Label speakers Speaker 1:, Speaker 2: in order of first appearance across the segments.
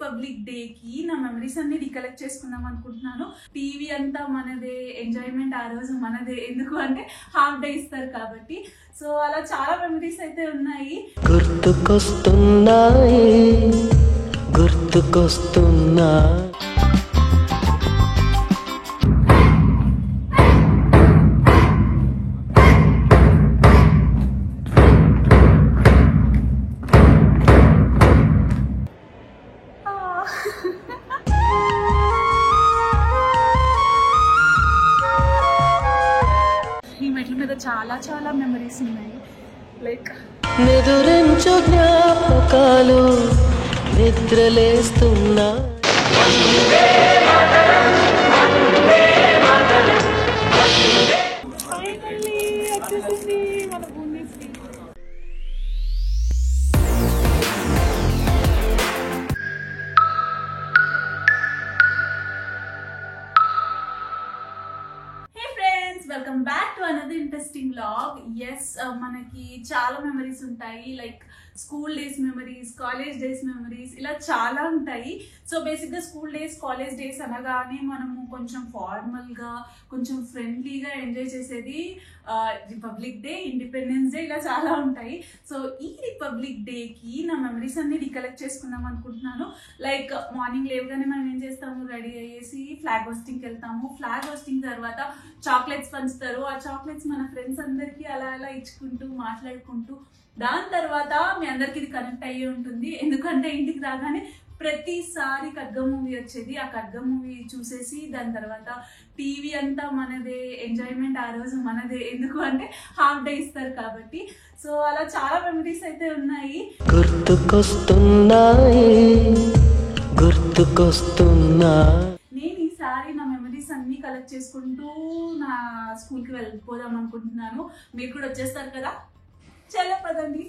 Speaker 1: Republic day కి నా memories అన్ని రికలెక్ట్ చేసుకుందాం అనుకుంటున్నాను. టీవీ అంతా మనదే, ఎంజాయ్మెంట్ ఆ రోజు మనదే. ఎందుకు అంటే హాఫ్ డే ఇస్తారు కాబట్టి. సో అలా చాలా మెమరీస్ అయితే ఉన్నాయి. గుర్తుకొస్తున్నా ఈ మెట్ల మీద చాలా చాలా మెమరీస్ ఉన్నాయి. లైక్ నిదురించు జ్ఞాపకాలు నిద్రలేస్తున్నా. ఫైనల్లీ వచ్చేసింది మన బూందీశ్రీ. Welcome back to another interesting vlog. Yes, మనకి చాలా మెమరీస్ ఉంటాయి. Like school days memories, college days memories, ఇలా చాలా ఉంటాయి. సో బేసిక్గా స్కూల్ డేస్, కాలేజ్ డేస్ అనగానే మనము కొంచెం ఫార్మల్గా, కొంచెం ఫ్రెండ్లీగా ఎంజాయ్ చేసేది రిపబ్లిక్ డే, ఇండిపెండెన్స్ డే, ఇలా చాలా ఉంటాయి. సో ఈ రిపబ్లిక్ డేకి నా మెమరీస్ అన్ని రికలెక్ట్ చేసుకుందాం అనుకుంటున్నాను. లైక్ మార్నింగ్ లేవగానే మనం ఏం చేస్తాము, రెడీ అయ్యేసి ఫ్లాగ్ హోస్టింగ్కి వెళ్తాము. ఫ్లాగ్ హోస్టింగ్ తర్వాత చాక్లెట్స్ పంచుతారు. ఆ చాక్లెట్స్ మన ఫ్రెండ్స్ అందరికీ అలా అలా ఇచ్చుకుంటూ మాట్లాడుకుంటూ, దాని తర్వాత మీ అందరికి ఇది కనెక్ట్ అయ్యి ఉంటుంది. ఎందుకంటే ఇంటికి రాగానే ప్రతిసారి ఖడ్గం మూవీ వచ్చేది. ఆ ఖడ్గం మూవీ చూసేసి దాని తర్వాత టీవీ అంతా మనదే, ఎంజాయ్మెంట్ ఆ రోజు మనదే. ఎందుకు అంటే హాఫ్ డే ఇస్తారు కాబట్టి. సో అలా చాలా మెమరీస్ అయితే ఉన్నాయి. గుర్తుకొస్తున్నా నేను ఈసారి నా మెమరీస్ అన్ని కలెక్ట్ చేసుకుంటూ నా స్కూల్కి వెళ్ళిపోదాం అనుకుంటున్నాను. మీరు కూడా వచ్చేస్తారు కదా, చలో పదండి.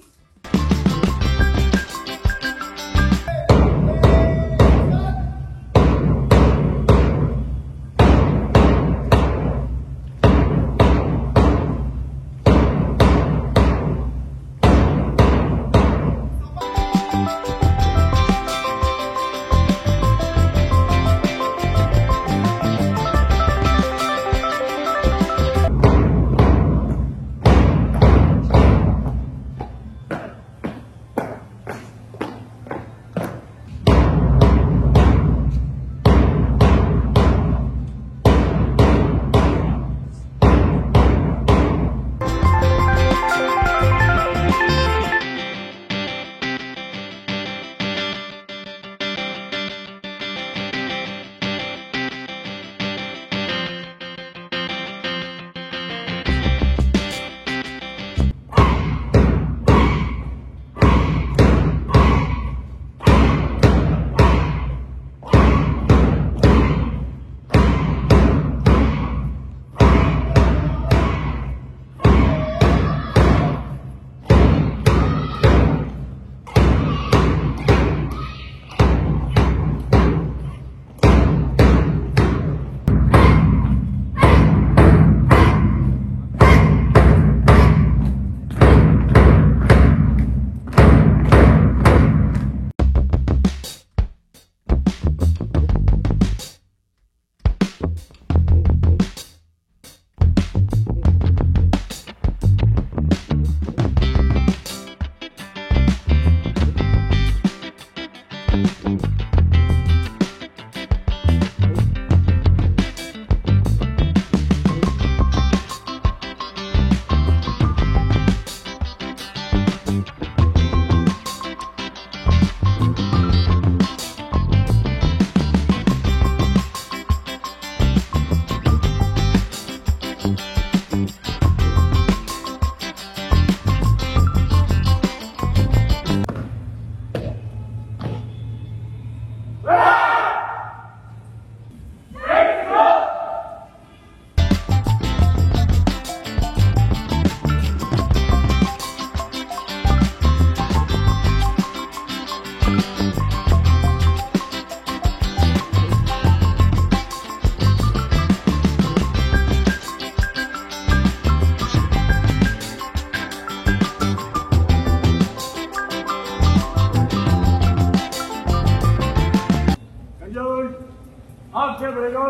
Speaker 2: Okay, ready, go.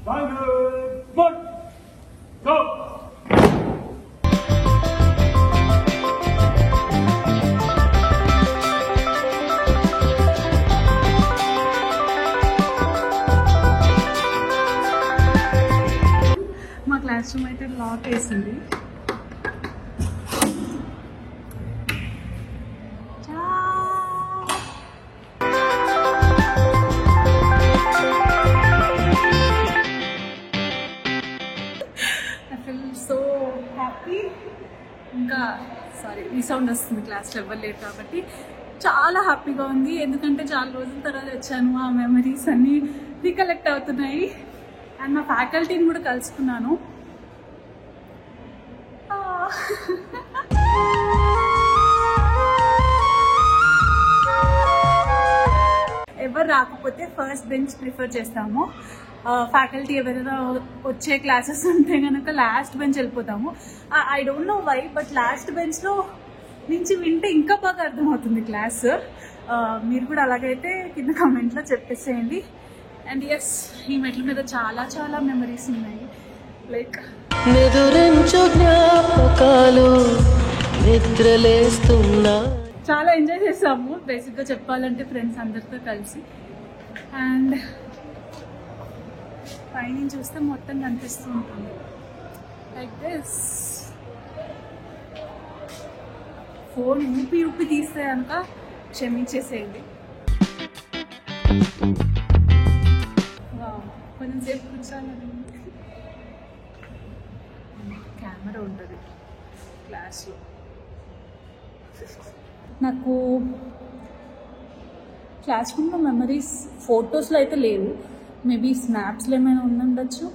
Speaker 2: 1, go.
Speaker 1: మా క్లాస్ రూమ్ అయితే లాక్ వేసింది. I feel so happy. ఇంకా సారీ ఈ సౌండ్ వస్తుంది, క్లాస్లో ఎవ్వరు లేరు కాబట్టి చాలా హ్యాపీగా ఉంది. ఎందుకంటే చాలా రోజుల తర్వాత వచ్చాను, ఆ మెమరీస్ అన్నీ రీకలెక్ట్ అవుతున్నాయి. అండ్ మా ఫ్యాకల్టీని కూడా కలుసుకున్నాను. ఎవరు రాకపోతే ఫస్ట్ బెంచ్ ప్రిఫర్ చేస్తాము. ఫ్యాకల్టీ ఎవరైనా వచ్చే క్లాసెస్ ఉంటే కనుక లాస్ట్ బెంచ్ వెళ్ళిపోతాము. I don't know why, but last బెంచ్లో నుంచి వింటే ఇంకా బాగా అర్థమవుతుంది క్లాస్. మీరు కూడా అలాగైతే కింద కామెంట్లో చెప్పేసేయండి. అండ్ ఎస్, ఈ మెట్ల మీద చాలా చాలా మెమరీస్ ఉన్నాయి. లైక్ చాలా ఎంజాయ్ చేసాము బేసిక్గా చెప్పాలంటే, ఫ్రెండ్స్ అందరితో కలిసి. అండ్ పైనుంచి చూస్తే మొత్తం కనిపిస్తూ ఉంటుంది లైక్ దిస్. ఫోన్ ఊపి ఊపి తీస్తే కనుక క్షమించేసేయండి. కొంచెం సేపు కూర్చోాలని. కెమెరా ఉంటుంది క్లాస్లో. నాకు క్లాస్ రూమ్లో మెమరీస్ ఫొటోస్లో అయితే లేవు, మేబీ స్నాప్స్లో ఏమైనా ఉండొచ్చు.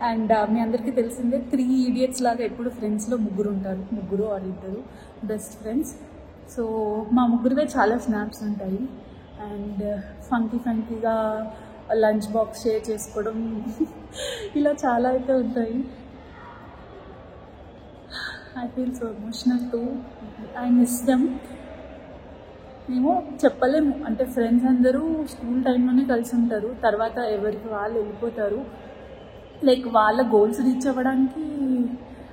Speaker 1: అండ్ మీ అందరికీ తెలిసిందే 3 Idiots లాగా ఎప్పుడు ఫ్రెండ్స్లో ముగ్గురు ఉంటారు, ముగ్గురు ఆర్ ఇద్దరు బెస్ట్ ఫ్రెండ్స్. సో మా ముగ్గురువే చాలా స్నాప్స్ ఉంటాయి. అండ్ ఫంకీగా లంచ్ బాక్స్ షేర్ చేసుకోవడం ఇలా చాలా అయితే ఉంటాయి. I feel so emotional to I miss them. మేము చెప్పలేము, అంటే ఫ్రెండ్స్ అందరూ స్కూల్ టైంలోనే కలిసి ఉంటారు, తర్వాత ఎవరికి వాళ్ళు వెళ్ళిపోతారు. లైక్ వాళ్ళ గోల్స్ రీచ్ అవ్వడానికి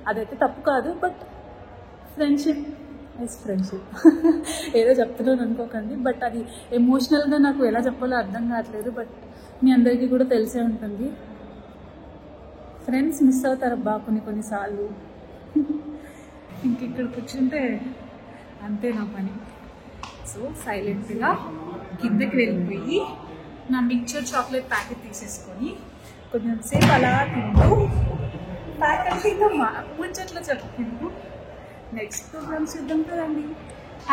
Speaker 1: అదైతే తప్పు కాదు, బట్ ఫ్రెండ్షిప్ ఇస్ ఫ్రెండ్షిప్. ఏదో చెప్తున్నాను అనుకోకండి, బట్ అది ఎమోషనల్గా నాకు ఎలా చెప్పాలో అర్థం కావట్లేదు. బట్ మీ అందరికీ కూడా తెలిసే ఉంటుంది, ఫ్రెండ్స్ మిస్ అవుతారు అబ్బా కొన్నిసార్లు. ఇంక ఇక్కడ కూర్చుంటే అంతే నా పని. సో సైలెంట్గా కిందకి వెళ్ళిపోయి నా మిక్చర్ చాక్లెట్ ప్యాకెట్ తీసేసుకొని కొంచెం సేపు అలా తింటూ ఫ్యాకల్టీతో ముచ్చట్లు చెప్పుకుంటూ నెక్స్ట్ ప్రోగ్రామ్స్ చూద్దాం కదండి.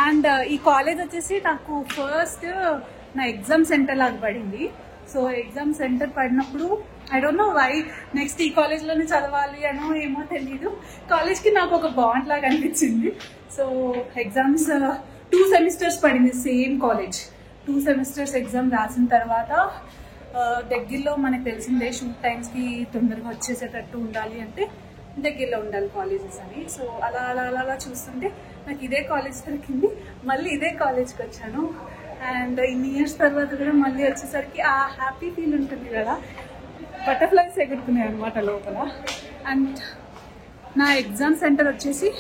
Speaker 1: అండ్ ఈ కాలేజ్ వచ్చేసి నాకు ఫస్ట్ నా ఎగ్జామ్ సెంటర్ లాగా పడింది. సో ఎగ్జామ్ సెంటర్ పడినప్పుడు I don't know why next ఈ కాలేజ్లోనే చదవాలి అనో ఏమో తెలీదు, కాలేజ్కి నాకు ఒక బాండ్ లాగా అనిపించింది. సో ఎగ్జామ్స్ 2 సెమిస్టర్స్ పడింది సేమ్ కాలేజ్. 2 సెమిస్టర్స్ ఎగ్జామ్ రాసిన తర్వాత దగ్గరలో మనకు తెలిసిందే షూట్ టైమ్స్కి తొందరగా వచ్చేసేటట్టు ఉండాలి అంటే దగ్గరలో ఉండాలి కాలేజెస్ అని. సో అలా అలా అలా అలా చూస్తుంటే నాకు ఇదే కాలేజ్ దొరికింది, మళ్ళీ ఇదే కాలేజ్కి వచ్చాను. అండ్ ఇన్ని ఇయర్స్ తర్వాత కూడా మళ్ళీ వచ్చేసరికి ఆ హ్యాపీ ఫీల్ ఉంటుంది కదా, బటర్ఫ్లైస్ ఎగురుతున్నాయి అనమాట లోపల. అండ్ నా ఎగ్జామ్ సెంటర్ వచ్చేసి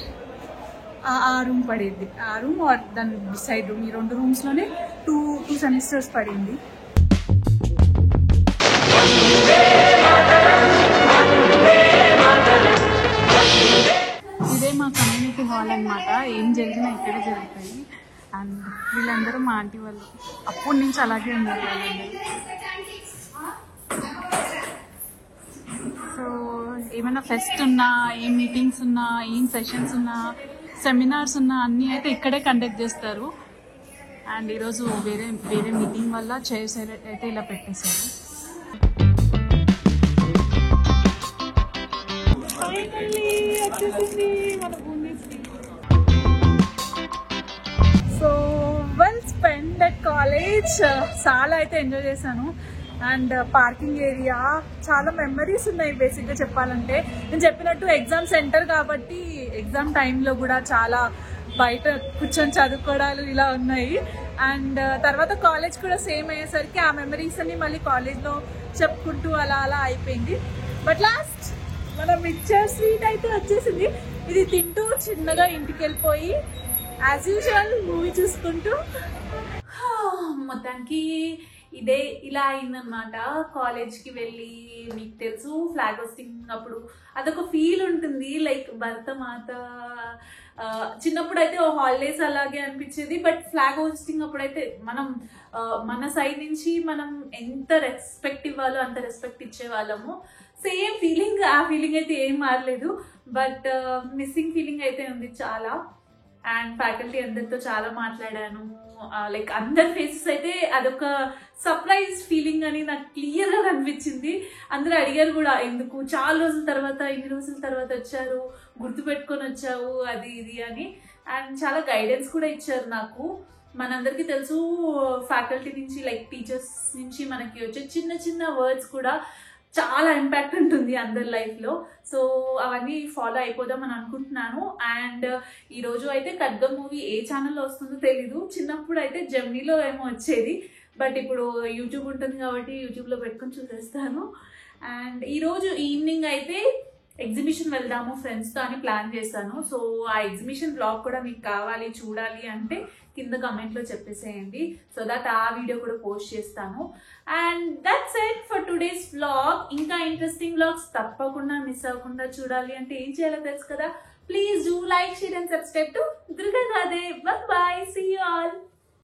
Speaker 1: ఆ రూమ్ పడింది, ఆ రూమ్ ఆర్ దాని సైడ్ రూమ్, ఈ 2 రూమ్స్లోనే 2 సెమిస్టర్స్ పడింది. ఇదే మా కమ్యూనిటీ హాల్ అనమాట, ఏం జరిగినా ఇక్కడే జరుగుతాయి. అండ్ వీళ్ళందరూ మా ఆంటీ వాళ్ళు, అప్పటి నుంచి అలాగే ఉన్నారు వాళ్ళందరూ. సో ఏమైనా ఫెస్ట్ ఉన్నా, ఏం మీటింగ్స్ ఉన్నా, ఏం సెషన్స్ ఉన్నా, సెమినార్స్ ఉన్నా అన్నీ అయితే ఇక్కడే కండక్ట్ చేస్తారు. అండ్ ఈరోజు వేరే మీటింగ్ వల్ల చైర్స్ అయితే ఇలా పెట్టేశారు. So well spend at college, చాలా అయితే ఎంజాయ్ చేశాను. అండ్ పార్కింగ్ ఏరియా, చాలా మెమరీస్ ఉన్నాయి బేసిక్గా చెప్పాలంటే. నేను చెప్పినట్టు ఎగ్జామ్ సెంటర్ కాబట్టి ఎగ్జామ్ టైంలో కూడా చాలా బయట కూర్చొని చదువుకోవడాలు ఇలా ఉన్నాయి. అండ్ తర్వాత కాలేజ్ కూడా సేమ్ అయ్యేసరికి ఆ మెమరీస్ అన్ని మళ్ళీ కాలేజ్లో చెప్పుకుంటూ అలా అలా అయిపోయింది. బట్ లాస్ట్ మన మిక్చర్ స్వీట్ అయితే వచ్చేసింది. ఇది తింటూ చిన్నగా ఇంటికి వెళ్ళిపోయి యాజ్ యూజువల్ మూవీ చూసుకుంటూ మొత్తానికి ఇదే ఇలా అయిందనమాట. కాలేజ్కి వెళ్ళి మీకు తెలుసు ఫ్లాగ్ హోస్టింగ్ అప్పుడు అదొక ఫీల్ ఉంటుంది, లైక్ భరతమాత. చిన్నప్పుడు అయితే హాలిడేస్ అలాగే అనిపించేది, బట్ ఫ్లాగ్ హోస్టింగ్ అప్పుడైతే మనం మన సైడ్ నుంచి మనం ఎంత రెస్పెక్ట్ ఇవ్వాలో అంత రెస్పెక్ట్ ఇచ్చేవాళ్ళము. సేమ్ ఫీలింగ్, ఆ ఫీలింగ్ అయితే ఏం మారలేదు, బట్ మిస్సింగ్ ఫీలింగ్ అయితే ఉంది చాలా. అండ్ ఫ్యాకల్టీ అందరితో చాలా మాట్లాడాను, లైక్ అందరి ఫేసెస్ అయితే అదొక సర్ప్రైజ్ ఫీలింగ్ అని నాకు క్లియర్గా కనిపించింది. అందరూ అడిగారు కూడా, ఎందుకు చాలా రోజుల తర్వాత, ఇన్ని రోజుల తర్వాత వచ్చారు, గుర్తుపెట్టుకొని వచ్చావు అది ఇది అని. అండ్ చాలా గైడెన్స్ కూడా ఇచ్చారు నాకు. మనందరికీ తెలుసు ఫ్యాకల్టీ నుంచి, లైక్ టీచర్స్ నుంచి మనకి వచ్చే చిన్న చిన్న వర్డ్స్ కూడా చాలా ఇంపాక్ట్ ఉంటుంది అందరి లైఫ్లో. సో అవన్నీ ఫాలో అయిపోదామని అనుకుంటున్నాను. అండ్ ఈరోజు అయితే ఖడ్గం మూవీ ఏ ఛానల్లో వస్తుందో తెలీదు. చిన్నప్పుడు అయితే జెమినీలో ఏమో వచ్చేది, బట్ ఇప్పుడు యూట్యూబ్ ఉంటుంది కాబట్టి యూట్యూబ్లో పెట్టుకొని చూసేస్తాను. అండ్ ఈరోజు ఈవినింగ్ అయితే ఎగ్జిబిషన్ వెళ్దాము ఫ్రెండ్స్తో అని ప్లాన్ చేశాను. సో ఆ ఎగ్జిబిషన్ బ్లాగ్ కూడా మీకు కావాలి, చూడాలి అంటే కింద కమెంట్లో చెప్పేసేయండి, సో దట్ ఆ వీడియో కూడా పోస్ట్ చేస్తాను. And that's it for today's vlog. ఇంకా ఇంట్రెస్టింగ్ వ్లాగ్స్ తప్పకుండా మిస్ అవ్వకుండా చూడాలి అంటే ఏం చేయాలో తెలుసు కదా. Please do like, share and subscribe to Durga Gade. Bye bye, see you all.